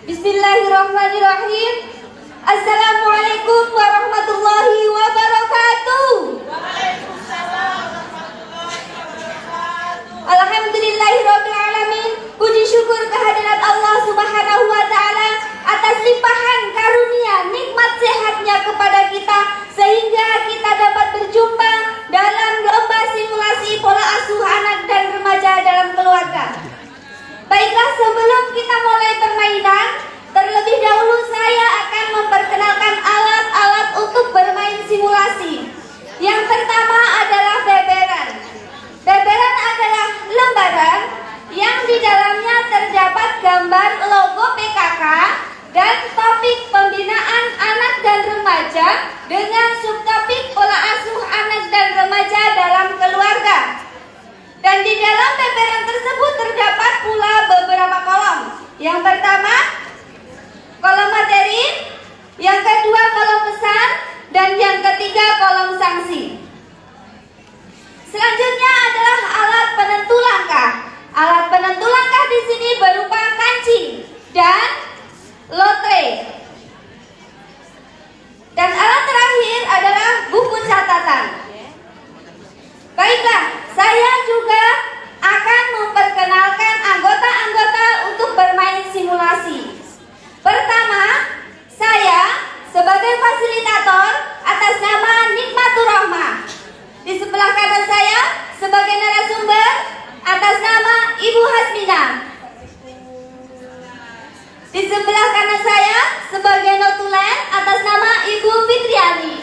Bismillahirrahmanirrahim. Assalamualaikum warahmatullahi wabarakatuh. Waalaikumsalam warahmatullahi wabarakatuh. Alhamdulillahirabbil alamin. Puji syukur kehadirat Allah Subhanahu wa taala atas limpahan karunia nikmat sehatnya kepada kita sehingga kita dapat berjumpa dalam lomba simulasi pola asuh anak dan remaja dalam keluarga. Baiklah, sebelum kita mulai permainan, terlebih dahulu saya akan memperkenalkan alat-alat untuk bermain simulasi. Yang pertama adalah beberan. Beberan adalah lembaran yang di dalamnya terdapat gambar logo PKK dan topik pembinaan anak dan remaja dengan subtopik pola asuh anak dan remaja dalam keluarga. Dan di dalam beberan tersebut terdapat pula beberapa kolom. Yang pertama, kolom materi, yang kedua kolom pesan, dan yang ketiga kolom sanksi. Selanjutnya adalah alat penentu langkah. Alat penentu langkah di sini berupa kancing dan lotre. Dan alat terakhir adalah buku catatan. Baiklah, saya juga akan memperkenalkan anggota-anggota untuk bermain simulasi. Pertama, saya sebagai fasilitator atas nama Nikmatur Rahmah. Di sebelah kanan saya sebagai narasumber atas nama Ibu Hasmina. Di sebelah kanan saya sebagai notulen atas nama Ibu Fitriani.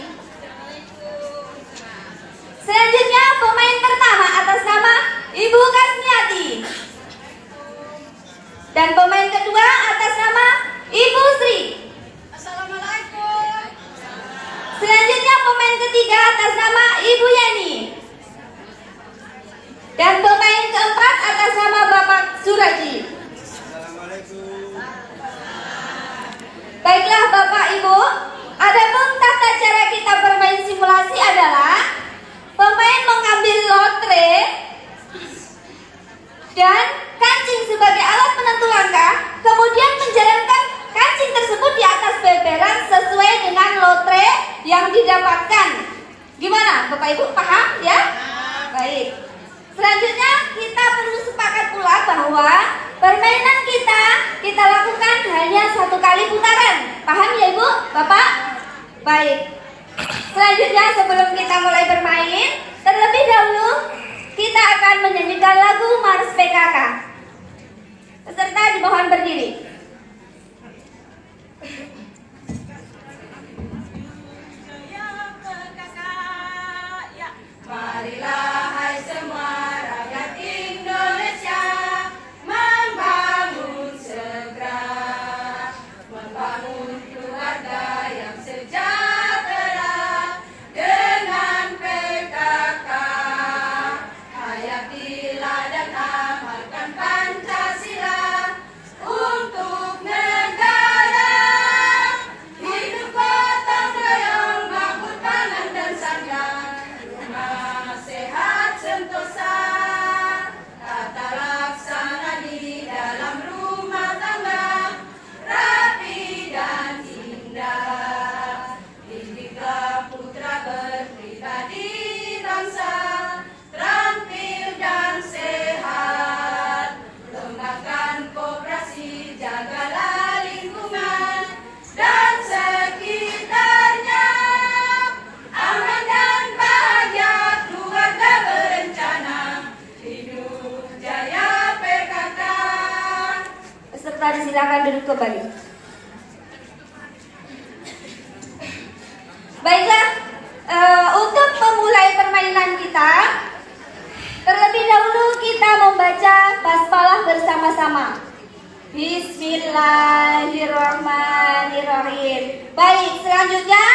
Selanjutnya pemain pertama atas nama Ibu Kasmiati. Dan pemain kedua atas nama Ibu Sri. Assalamualaikum. Selanjutnya pemain ketiga atas nama Ibu Yani. Dan pemain keempat atas nama Bapak Suraji. Assalamualaikum. Baiklah Bapak Ibu, adapun tata cara kita bermain simulasi adalah pemain mengambil lotre dan kancing sebagai alat penentu langkah, kemudian menjalankan kancing tersebut di atas beberan sesuai dengan lotre yang didapatkan. Gimana Bapak Ibu, paham ya? Baik. Selanjutnya kita perlu sepakat pula bahwa permainan kita lakukan hanya satu kali putaran. Paham ya Ibu, Bapak? Baik. Selanjutnya sebelum kita mulai bermain, terlebih dahulu kita akan menyanyikan lagu Mars PKK. Peserta dimohon berdiri. Marilah hai semua rakyat Indonesia membangun segera, membangun keluarga yang sejahtera dengan PKK. Hayatilah dan amalkan Pancasila untuk serta disilakan duduk kembali. Baiklah, untuk memulai permainan kita, terlebih dahulu kita membaca basmalah bersama-sama. Bismillahirrahmanirrahim. Baik, selanjutnya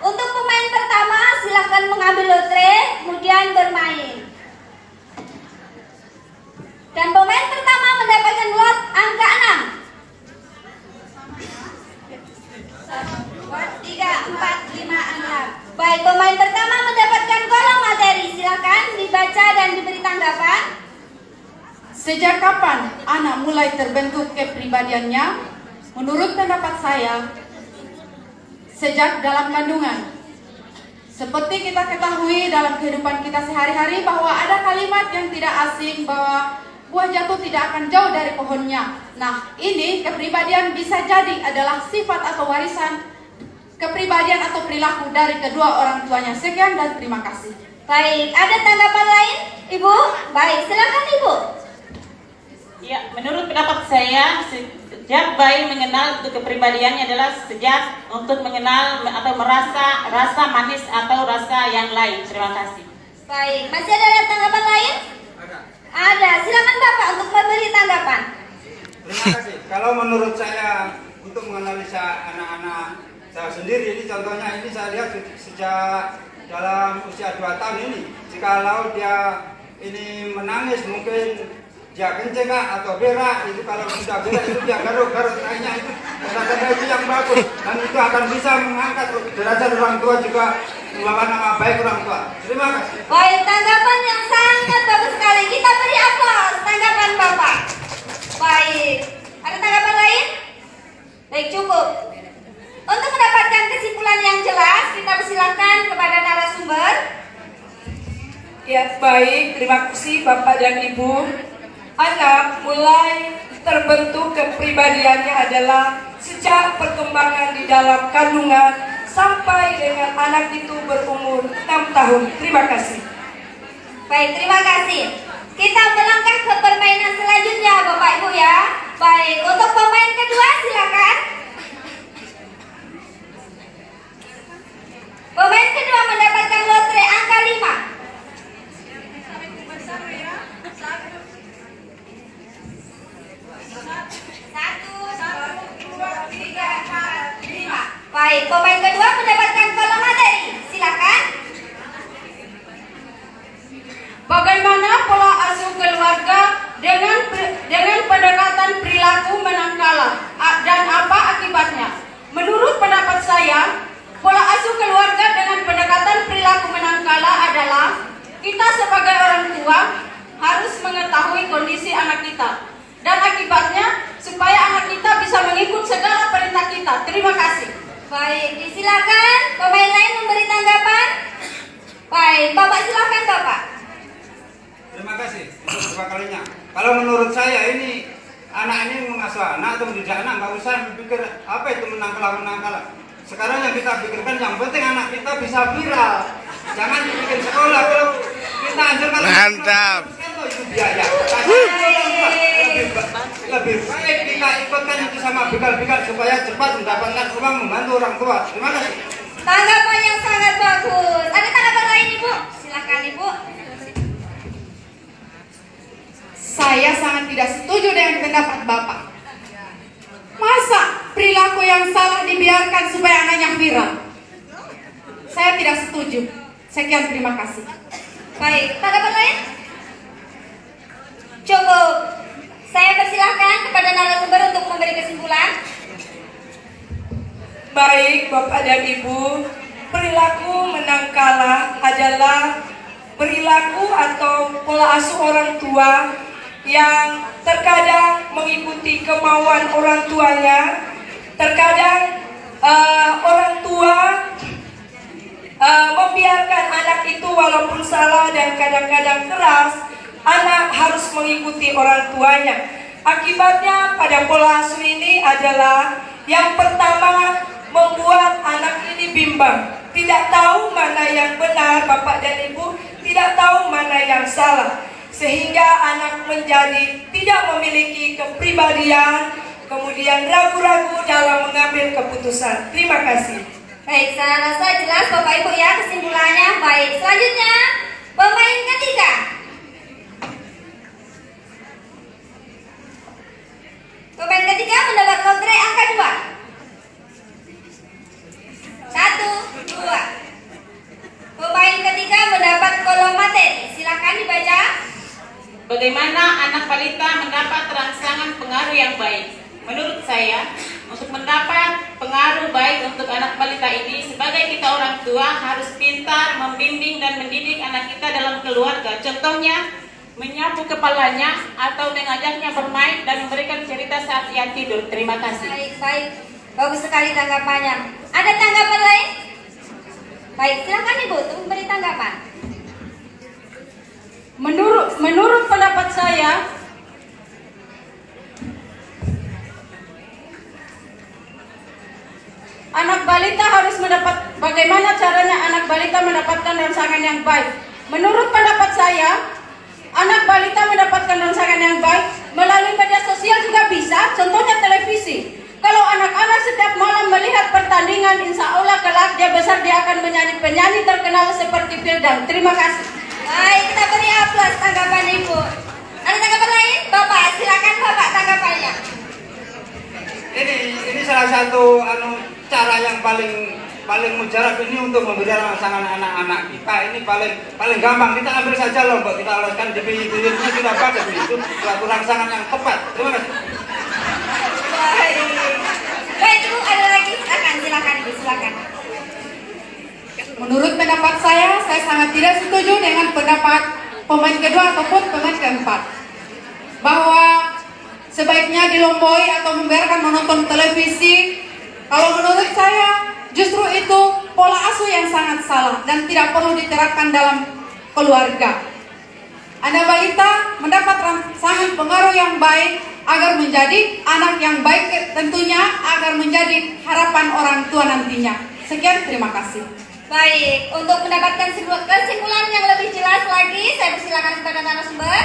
untuk pemain pertama silahkan mengambil lotre, kemudian bermain. Dan pemain pertama mendapatkan lot angka 6. 3, 4, 5, 6. Baik, pemain pertama mendapatkan kolom materi. Silakan dibaca dan diberi tanggapan. Sejak kapan anak mulai terbentuk kepribadiannya? Menurut pendapat saya, sejak dalam kandungan. Seperti kita ketahui dalam kehidupan kita sehari-hari bahwa ada kalimat yang tidak asing bahwa buah jatuh tidak akan jauh dari pohonnya. Nah, ini kepribadian bisa jadi adalah sifat atau warisan kepribadian atau perilaku dari kedua orang tuanya. Sekian dan terima kasih. Baik, ada tanggapan lain, Ibu? Baik, silakan Ibu. Ya, menurut pendapat saya, sejak bayi mengenal kepribadiannya adalah sejak untuk mengenal atau merasa rasa manis atau rasa yang lain. Terima kasih. Baik, masih ada tanggapan lain? Ada, silakan Bapak untuk memberi tanggapan. Terima kasih. Kalau menurut saya untuk menganalisa anak-anak saya sendiri, ini contohnya ini saya lihat sejak dalam usia 2 tahun ini, jikalau dia ini menangis mungkin dia kenceng atau berak, itu kalau sudah berak itu dia garuk-garuk lainnya, itu tanda-tanda itu yang bagus, dan itu akan bisa mengangkat derajat orang tua juga, membawa nama baik orang tua. Terima kasih. Baik, tanggapan yang sangat bagus sekali. Kita beri aplaus tanggapan Bapak. Baik, ada tanggapan lain? Baik, cukup. Untuk mendapatkan kesimpulan yang jelas, kita persilahkan kepada narasumber. Ya, baik, terima kasih Bapak dan Ibu. Anak mulai terbentuk kepribadiannya adalah sejak perkembangan di dalam kandungan sampai dengan anak itu berumur 6 tahun. Terima kasih. Baik, terima kasih. Kita melangkah ke permainan selanjutnya, Bapak Ibu ya. Baik, untuk pemain kedua silakan. Pemain kedua mendapatkan lotre angka 5. Baik, pemain kedua mendapatkan kolom materi. Silakan. Bagaimana pola asuh keluarga dengan pendekatan perilaku menangkala dan apa akibatnya? Menurut pendapat saya, pola asuh keluarga dengan pendekatan perilaku menangkala adalah kita sebagai orang tua harus mengetahui kondisi anak kita dan akibatnya supaya anak kita bisa mengikut segala perintah kita. Terima kasih. Baik, disilakan pemain lain memberi tanggapan. Baik, Bapak silakan Bapak. Terima kasih untuk kedua kalinya. Kalau menurut saya ini anak ini mengasuh anak atau mendidik anak, nggak usah berpikir apa itu menangkala. Sekarang yang kita pikirkan yang penting anak kita bisa viral. Jangan bikin sekolah. Kalau kita anjurkan mantap. Itu biaya. Lebih baik kita ikutkan itu sama bekal-bekal supaya cepat mendapatkan uang membantu orang tua. Terima kasih. Tanggapan yang sangat bagus. Ada tanggapan lain Ibu? Silakan Ibu. Saya sangat tidak setuju dengan pendapat Bapak. Masa perilaku yang salah dibiarkan supaya anaknya viral? Saya tidak setuju. Sekian, terima kasih. Baik, tanggapan lain? Cukup. Saya persilahkan kepada narasumber untuk memberi kesimpulan. Baik, Bapak dan Ibu, perilaku menangkala adalah perilaku atau pola asuh orang tua yang terkadang mengikuti kemauan orang tuanya. Terkadang orang tua membiarkan anak itu walaupun salah dan kadang-kadang keras, anak harus mengikuti orang tuanya. Akibatnya pada pola asuh ini adalah yang pertama membuat anak ini bimbang, tidak tahu mana yang benar, Bapak dan Ibu tidak tahu mana yang salah, sehingga anak menjadi tidak memiliki kepribadian, kemudian ragu-ragu dalam mengambil keputusan. Terima kasih. Baik, saya rasa jelas Bapak Ibu ya kesimpulannya. Baik, selanjutnya pemain ketiga. Pemain ketiga mendapat lotre angka 2. 1, 2. Pemain ketiga mendapat kolom materi. Silakan dibaca. Bagaimana anak balita mendapat rangsangan pengaruh yang baik? Menurut saya, untuk mendapat pengaruh baik untuk anak balita ini, sebagai kita orang tua harus pintar membimbing dan mendidik anak kita dalam keluarga. Contohnya, menyapu kepalanya atau mengajaknya bermain dan memberikan cerita saat ia tidur. Terima kasih. Baik, baik. Bagus sekali tanggapannya. Ada tanggapan lain? Baik, silakan Ibu untuk memberi tanggapan. Menurut pendapat saya, anak balita harus mendapat, bagaimana caranya anak balita mendapatkan rangsangan yang baik? Menurut pendapat saya, anak balita mendapatkan rangsangan yang baik melalui media sosial juga bisa, contohnya televisi. Kalau anak-anak setiap malam melihat pertandingan, insya Allah kelak dia besar dia akan menjadi penyanyi terkenal seperti Firdan. Terima kasih. Baik, kita beri aplaus tanggapan Ibu. Ada tanggapan lain? Bapak, silakan Bapak tanggapannya. Ini salah satu cara yang paling mujarab ini untuk memberikan rangsangan anak-anak kita. Ini paling gampang, kita ambil saja lombok, kita oleskan di bibirnya sudah bagus, itu suatu rangsangan yang tepat. Terima kasih. Baik Ibu, ada lagi? Silakan Ibu, silakan. Menurut pendapat saya sangat tidak setuju dengan pendapat pemain kedua ataupun pemain keempat, bahwa sebaiknya dilomboi atau membiarkan menonton televisi. Kalau menurut saya justru itu pola asuh yang sangat salah dan tidak perlu diterapkan dalam keluarga. Anak balita mendapat rangsangan pengaruh yang baik agar menjadi anak yang baik, tentunya agar menjadi harapan orang tua nantinya. Sekian, terima kasih. Baik, untuk mendapatkan kesimpulan yang lebih jelas lagi, saya persilakan kepada narasumber.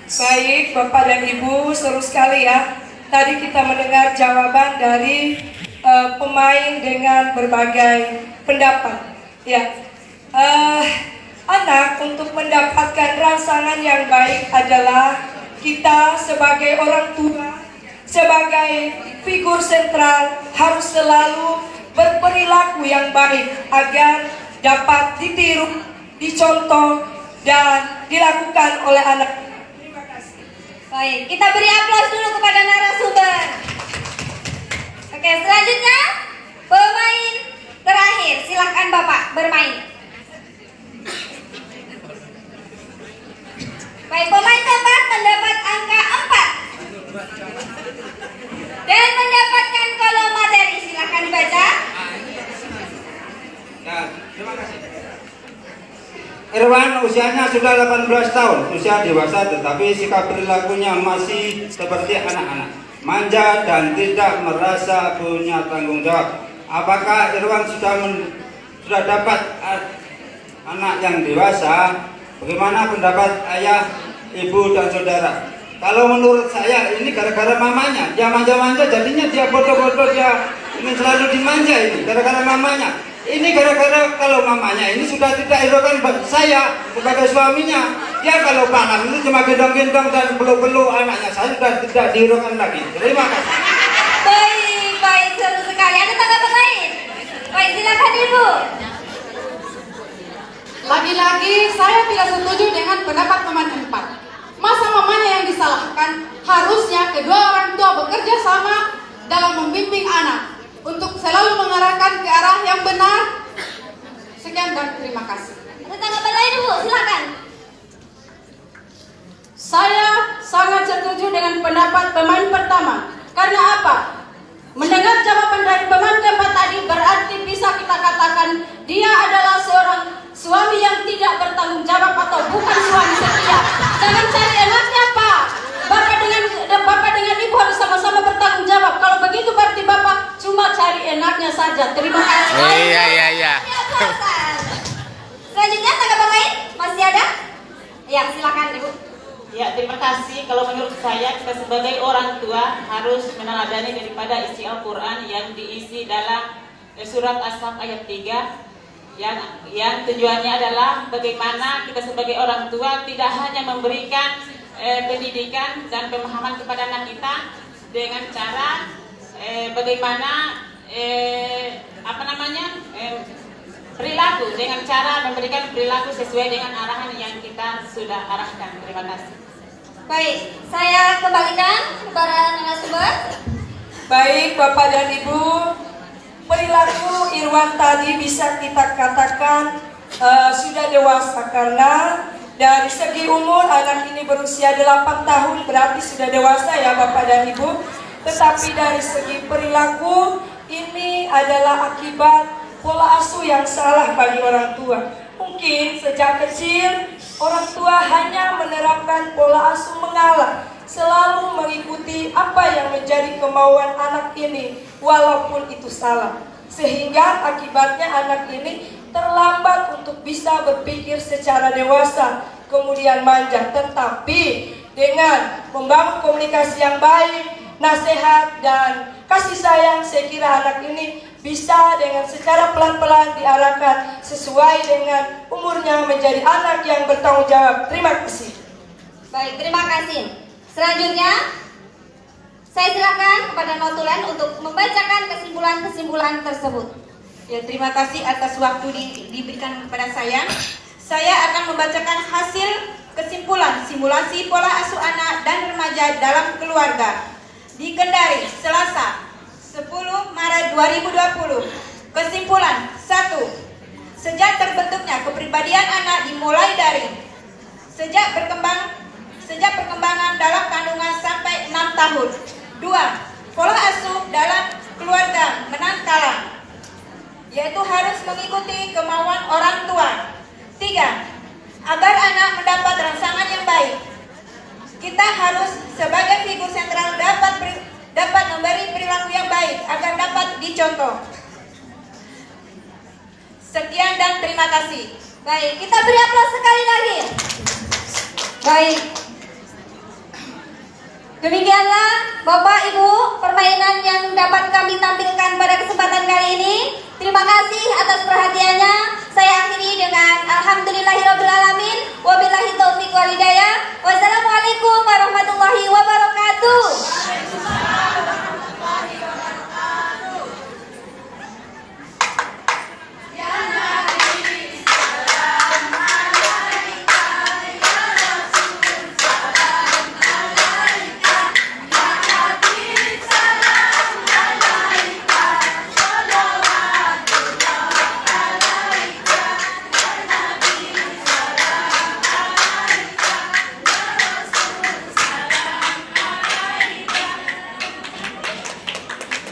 Baik, Bapak dan Ibu, seru sekali ya. Tadi kita mendengar jawaban dari pemain dengan berbagai pendapat. Ya, anak untuk mendapatkan rangsangan yang baik adalah kita sebagai orang tua, sebagai figur sentral harus selalu berperilaku yang baik agar dapat ditiru, dicontoh, dan dilakukan oleh anak. Terima kasih. Baik, kita beri aplaus dulu kepada narasumber. Oke, selanjutnya pemain terakhir, silakan Bapak bermain. Baik, pemain keempat mendapat angka 4 dan mendapatkan kolom materi. Silakan dibaca. Ya, terima kasih. Irwan usianya sudah 18 tahun, usia dewasa, tetapi sikap perilakunya masih seperti anak-anak, manja dan tidak merasa punya tanggung jawab. Apakah Irwan sudah dapat anak yang dewasa? Bagaimana pendapat ayah, ibu, dan saudara? Kalau menurut saya ini gara-gara mamanya, dia manja-manja, jadinya dia bodoh-bodoh, dia ingin selalu dimanja ini, gara-gara mamanya. Ini gara-gara kalau mamanya ini sudah tidak hiraukan saya sebagai suaminya. Dia kalau panas itu cuma gendong-gendong dan peluk-peluk anaknya, saya sudah tidak dihiraukan lagi. Terima kasih. Baik, baik, seru sekali. Ada tanggapan lain? Baik, silakan Ibu. Lagi-lagi saya tidak setuju dengan pendapat pemain keempat. Masa mamanya yang disalahkan? Harusnya kedua orang tua bekerja sama dalam membimbing anak untuk selalu mengarahkan ke arah yang benar. Sekian dan terima kasih. Ada tanggapan lain Ibu? Silakan. Saya sangat setuju dengan pendapat pemain pertama. Karena apa? Mendengar jawaban dari pemain keempat tadi berarti bisa kita katakan dia adalah seorang suami yang tidak bertanggung jawab atau bukan suami setia. Jangan cari enaknya Pak. Bapak dengan ibu harus sama-sama bertanggung jawab. Kalau begitu berarti Bapak cuma cari enaknya saja. Terima kasih. Iya. Selanjutnya tanggapan lain masih ada? Ya, silakan Ibu. Ya, terima kasih. Kalau menurut saya, kita sebagai orang tua harus meneladani daripada isi Al-Quran yang diisi dalam surat As-Saff ayat 3 yang tujuannya adalah bagaimana kita sebagai orang tua tidak hanya memberikan pendidikan dan pemahaman kepada anak kita dengan cara bagaimana perilaku, dengan cara memberikan perilaku sesuai dengan arahan yang kita sudah arahkan. Terima kasih. Baik, saya kembalikan kepada narasumber. Baik Bapak dan Ibu, perilaku Irwan tadi bisa kita katakan sudah dewasa, karena dari segi umur anak ini berusia 8 tahun, berarti sudah dewasa ya Bapak dan Ibu. Tetapi dari segi perilaku ini adalah akibat pola asuh yang salah bagi orang tua. Mungkin sejak kecil orang tua hanya menerapkan pola asuh mengalah, selalu mengikuti apa yang menjadi kemauan anak ini walaupun itu salah. Sehingga akibatnya anak ini terlambat untuk bisa berpikir secara dewasa, kemudian manja. Tetapi dengan membangun komunikasi yang baik, nasihat dan kasih sayang, saya kira anak ini bisa dengan secara pelan-pelan diarahkan sesuai dengan umurnya menjadi anak yang bertanggung jawab. Terima kasih. Baik, terima kasih. Selanjutnya, saya silakan kepada notulen untuk membacakan kesimpulan-kesimpulan tersebut. Ya, terima kasih atas waktu diberikan kepada saya. Saya akan membacakan hasil kesimpulan simulasi pola asuh anak dan remaja dalam keluarga di Kendari, Selasa 10 Maret 2020. Kesimpulan 1. Sejak terbentuknya kepribadian anak dimulai dari sejak perkembangan dalam kandungan sampai 6 tahun. 2. Pola asuh dalam keluarga menangkala, yaitu harus mengikuti kemauan orang tua. 3. Agar anak mendapat rangsangan yang baik, kita harus sebagai figur sentral dapat memberi perilaku yang baik agar dapat dicontoh. Sekian dan terima kasih. Baik, kita beri aplaus sekali lagi. Baik. Demikianlah Bapak Ibu permainan yang dapat kami tampilkan pada kesempatan kali ini. Terima kasih atas perhatiannya. Saya akhiri dengan alhamdulillahirabbil alamin. Wabillahi taufiq wal hidayah. Wassalamualaikum